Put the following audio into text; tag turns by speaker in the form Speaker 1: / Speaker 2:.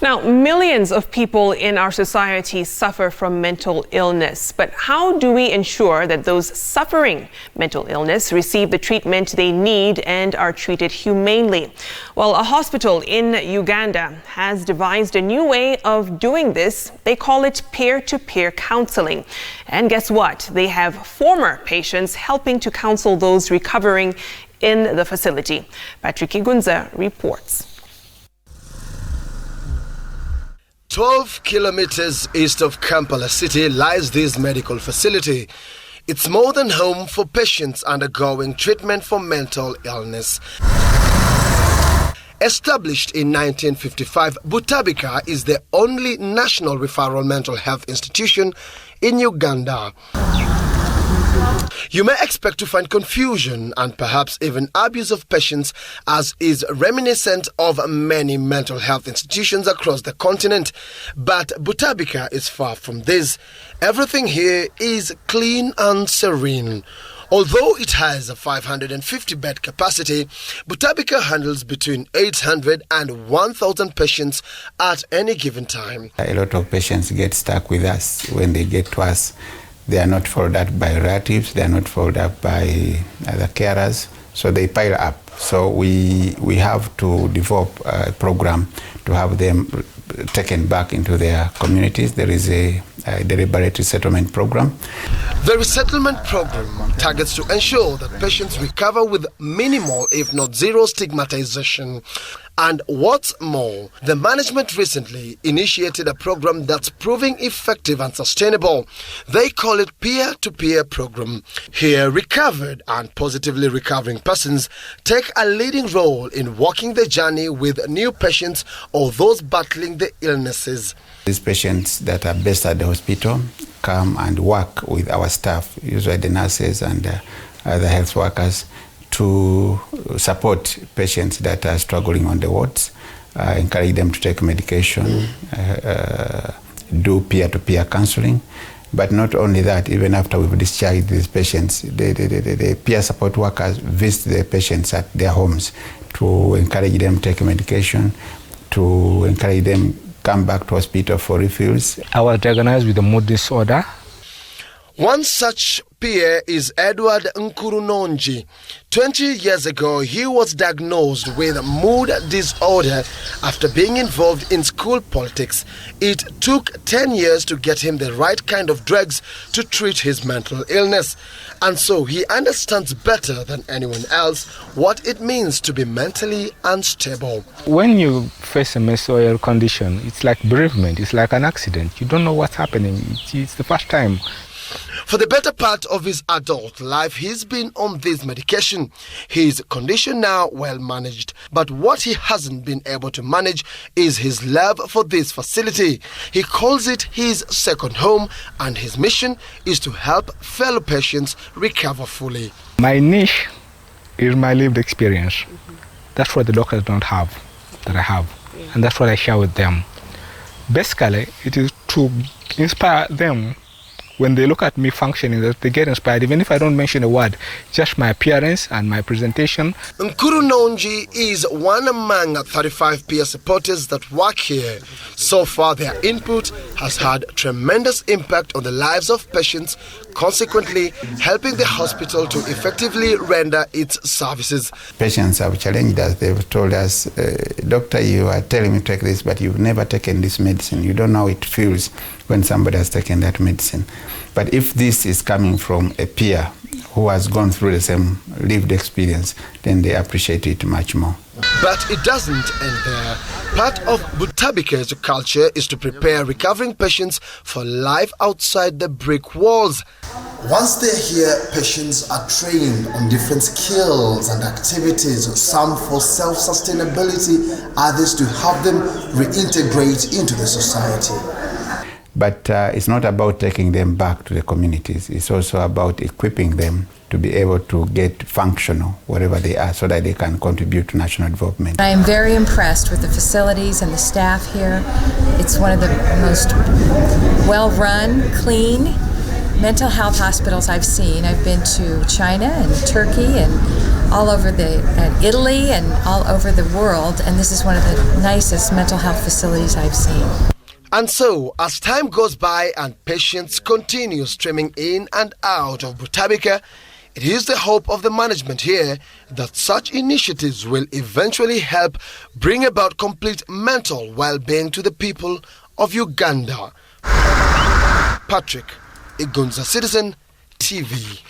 Speaker 1: Now, millions of people in our society suffer from mental illness. But how do we ensure that those suffering mental illness receive the treatment they need and are treated humanely? Well, a hospital in Uganda has devised a new way of doing this. They call it peer-to-peer counseling. And guess what? They have former patients helping to counsel those recovering in the facility. Patrick Igunza reports.
Speaker 2: 12 kilometers east of Kampala city lies this medical facility. It's more than home for patients undergoing treatment for mental illness. Established in 1955, Butabika is the only national referral mental health institution in Uganda. You may expect to find confusion and perhaps even abuse of patients, as is reminiscent of many mental health institutions across the continent. But Butabika is far from this. Everything here is clean and serene. Although it has a 550-bed capacity, Butabika handles between 800 and 1,000 patients at any given time.
Speaker 3: A lot of patients get stuck with us when they get to us. They are not followed up by relatives, they are not followed up by other carers, so they pile up. So we have to develop a program to have them taken back into their communities. There is a deliberate resettlement program.
Speaker 2: The resettlement program targets to ensure that patients recover with minimal, if not zero, stigmatization. And what's more, the management recently initiated a program that's proving effective and sustainable. They call it peer-to-peer program. Here, recovered and positively recovering persons take a leading role in walking the journey with new patients or those battling the illnesses.
Speaker 3: These patients that are based at the hospital come and work with our staff, usually the nurses and other health workers, to support patients that are struggling on the wards, encourage them to take medication, do peer-to-peer counseling. But not only that, even after we've discharged these patients, the peer support workers visit the patients at their homes to encourage them to take medication, to encourage them come back to hospital for refills.
Speaker 4: I was diagnosed with a mood disorder.
Speaker 2: One such peer is Edward Nkurunonji. 20 years ago, he was diagnosed with mood disorder after being involved in school politics. It took 10 years to get him the right kind of drugs to treat his mental illness. And so he understands better than anyone else what it means to be mentally unstable.
Speaker 4: When you face a mental condition, it's like bereavement, it's like an accident. You don't know what's happening. It's the first time.
Speaker 2: For the better part of his adult life, he's been on this medication. His condition now well managed, but what he hasn't been able to manage is his love for this facility. He calls it his second home, and his mission is to help fellow patients recover fully.
Speaker 4: My niche is my lived experience. That's what the doctors don't have, that I have, and that's what I share with them. Basically, it is to inspire them. When they look at me functioning, that they get inspired, even if I don't mention a word, just my appearance and my presentation.
Speaker 2: Nkurunonji is one among 35 peer supporters that work here. So far, their input has had tremendous impact on the lives of patients, consequently helping the hospital to effectively render its services.
Speaker 3: Patients have challenged us. They've told us, doctor, you are telling me to take this, but you've never taken this medicine. You don't know how it feels when somebody has taken that medicine. But if this is coming from a peer who has gone through the same lived experience, then they appreciate it much more.
Speaker 2: But it doesn't end there. Part of Butabika's culture is to prepare recovering patients for life outside the brick walls. Once they're here, patients are trained on different skills and activities, some for self-sustainability, others to help them reintegrate into the society.
Speaker 3: But it's not about taking them back to the communities. It's also about equipping them to be able to get functional wherever they are so that they can contribute to national development.
Speaker 5: I am very impressed with the facilities and the staff here. It's one of the most well-run, clean mental health hospitals I've seen. I've been to China and Turkey and all over Italy and all over the world, and this is one of the nicest mental health facilities I've seen.
Speaker 2: And so, as time goes by and patients continue streaming in and out of Butabika, it is the hope of the management here that such initiatives will eventually help bring about complete mental well-being to the people of Uganda. Patrick, Igunza Citizen TV.